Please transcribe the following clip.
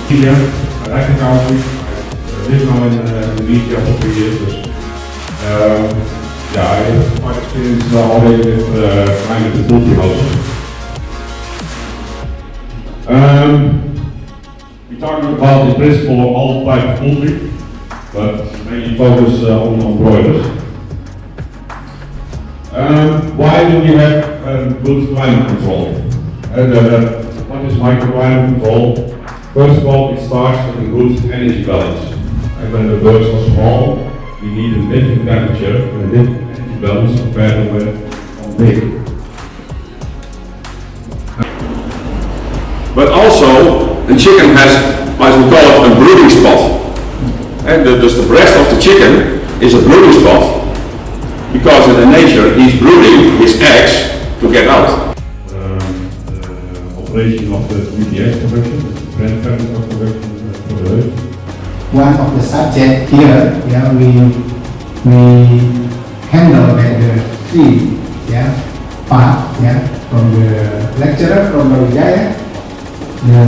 Kuliah, accounting. I live now in the media for 3 years. I have quite experience already with the poultry houses. We're talking about the principle of all type of poultry, but mainly focus on broilers. Why do we have good climate control? What is microclimate control? First of all, it starts with a good energy balance. And when the birds are small, we need a different temperature and a different energy balance compared to when on big. But also, the chicken has, as we call it, a brooding spot. And the breast of the chicken is a brooding spot, because in the nature he's brooding his eggs to get out. The operation of the UPS production, the brand family of production for the Heus. One of the subject here, we handle the three part from the lecturer from Wijaya, the